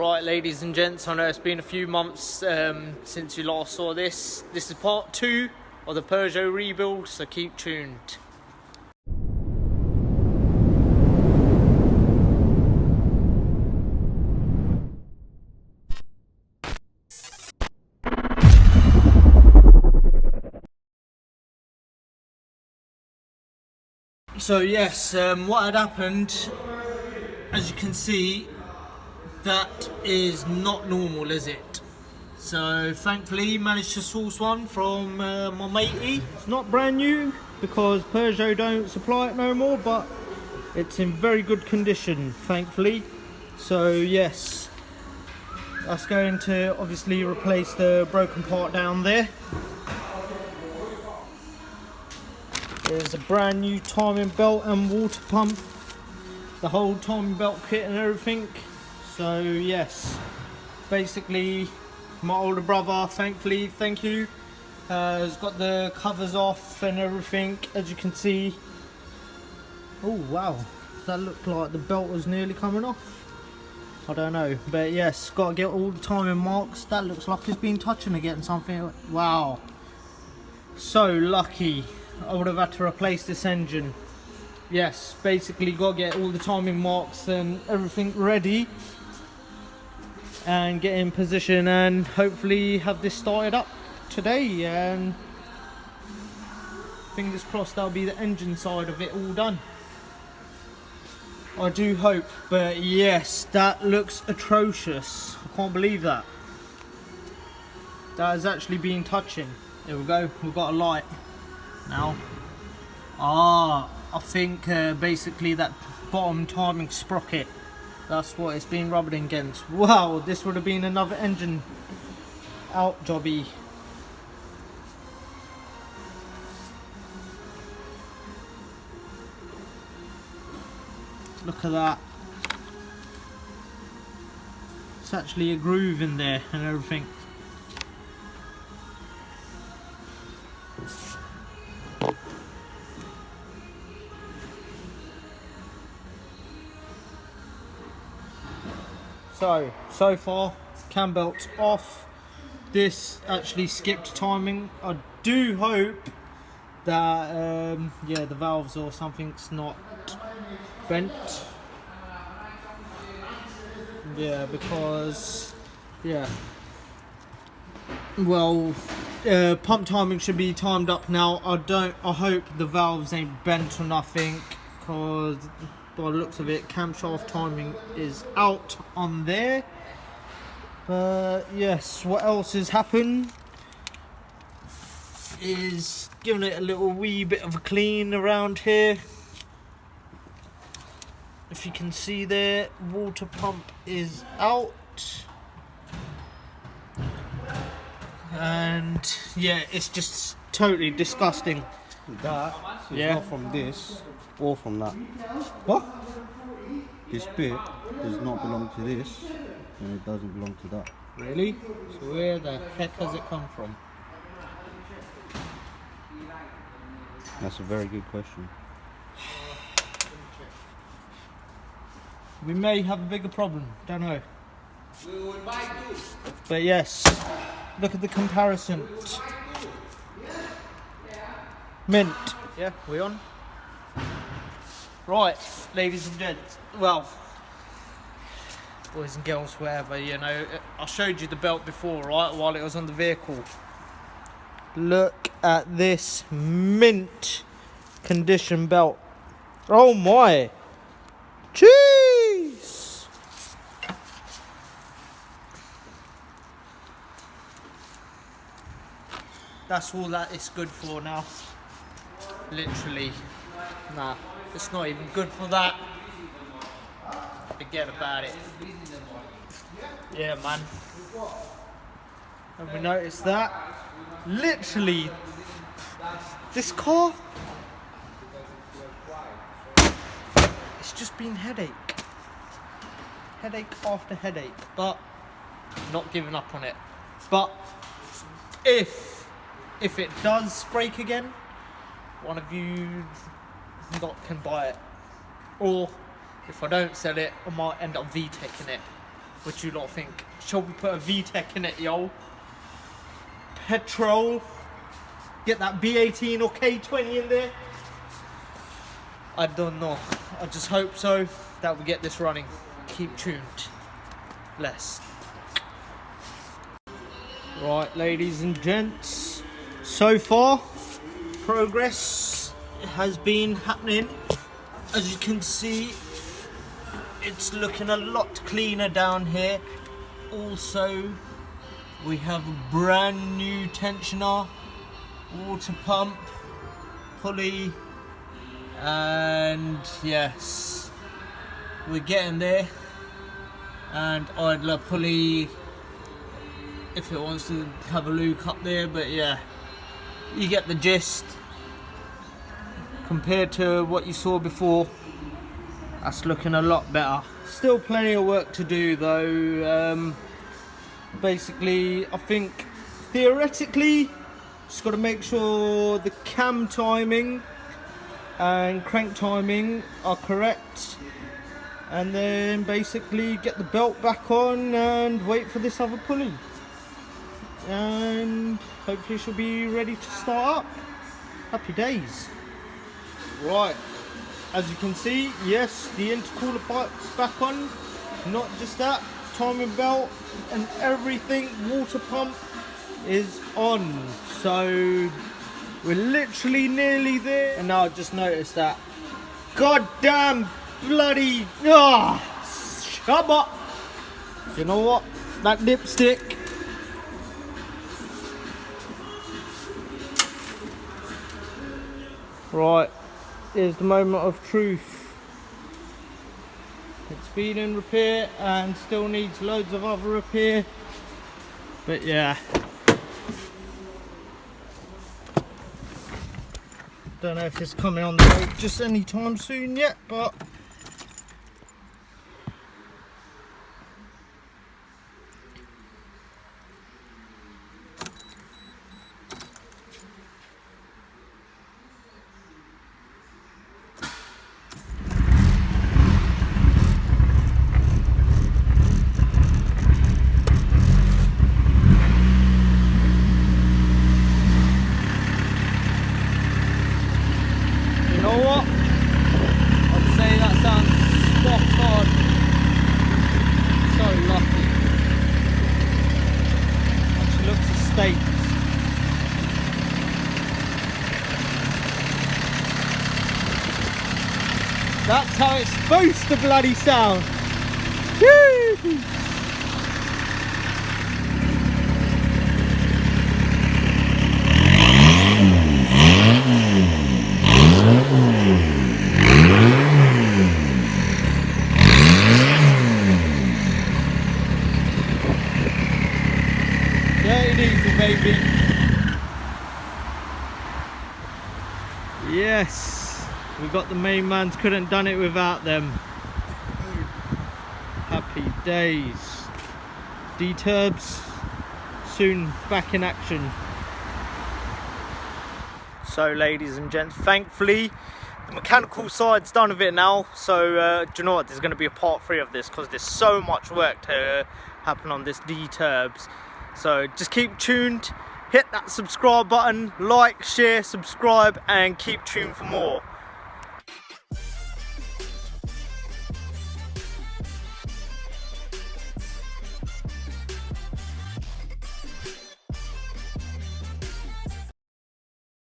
Right, ladies and gents, I know it's been a few months since you last saw this. This is part 2 of the Peugeot rebuild, so keep tuned. So yes, what had happened, as you can see, that is not normal, is it? So thankfully managed to source one from my matey. It's not brand new because Peugeot don't supply it no more, but it's in very good condition, thankfully. So yes, that's going to obviously replace the broken part down there. There's a brand new timing belt and water pump, the whole timing belt kit and everything. So yes, basically my older brother, thankfully, thank you, has got the covers off and everything, as you can see. Oh wow, that looked like the belt was nearly coming off. I don't know, but yes, got to get all the timing marks. That looks like it's been touching again something. Wow, so lucky. I would have had to replace this engine. Yes, basically got to get all the timing marks and everything ready and get in position and hopefully have this started up today, and fingers crossed that'll be the engine side of it all done. I do hope, but yes, that looks atrocious. I can't believe that. That has actually been touching. There we go, we've got a light now. I think basically that bottom timing sprocket, that's what it's been rubbing against. Wow, this would have been another engine out jobby. Look at that. It's actually a groove in there and everything. So far, cam belt's off. This actually skipped timing. I do hope that yeah, the valves or something's not bent. Yeah, because yeah, well, pump timing should be timed up now. I hope the valves ain't bent or nothing, because by the looks of it, camshaft timing is out on there. But yes, what else has happened is giving it a little wee bit of a clean around here. If you can see there, water pump is out. And yeah, it's just totally disgusting. That is not from this or from that. What? This bit does not belong to this, and it doesn't belong to that. Really? So where the heck has it come from? That's a very good question. We may have a bigger problem, don't know. But yes, look at the comparison. Mint. Yeah, we on? Right, ladies and gents. Well, boys and girls, wherever, you know, I showed you the belt before, right, while it was on the vehicle. Look at this mint condition belt. Oh my! Jeez! That's all that it's good for now. Literally. Nah, it's not even good for that. Forget about it. Yeah, man. Have we noticed that? Literally, this car, it's just been headache after headache, but not giving up on it. But if it does break again, one of you lot can buy it, or if I don't sell it, I might end up VTECing it. What do you lot think? Shall we put a VTEC in it, yo? Petrol. Get that B18 or K20 in there? I don't know. I just hope so that we get this running. Keep tuned. Blessed. Right, ladies and gents. So far, progress has been happening. As you can see, it's looking a lot cleaner down here. Also, we have a brand new tensioner, water pump, pulley, and yes, we're getting there. And idler pulley if it wants to have a look up there, but yeah, you get the gist. Compared to what you saw before, that's looking a lot better. Still plenty of work to do though. Basically, I think theoretically just got to make sure the cam timing and crank timing are correct, and then basically get the belt back on and wait for this other pulley, and hopefully she'll be ready to start up. Happy days. Right, as you can see, yes, the intercooler pipe's back on. Not just that, timing belt and everything, water pump is on. So we're literally nearly there. And now I just noticed that goddamn bloody shut up. You know what? That dipstick. Right, here's the moment of truth. It's been in repair and still needs loads of other repair. But yeah. Don't know if it's coming on the road just anytime soon yet, but that's how it's supposed to bloody sound. Woo! Dirty diesel, baby. Yes, we got the main mans, couldn't done it without them. Happy days. D-turbs soon back in action. So ladies and gents, thankfully the mechanical side's done of it now. So do you know what, there's going to be a part 3 of this because there's so much work to happen on this D-turbs. So just keep tuned, hit that subscribe button, like, share, subscribe, and keep tuned for more.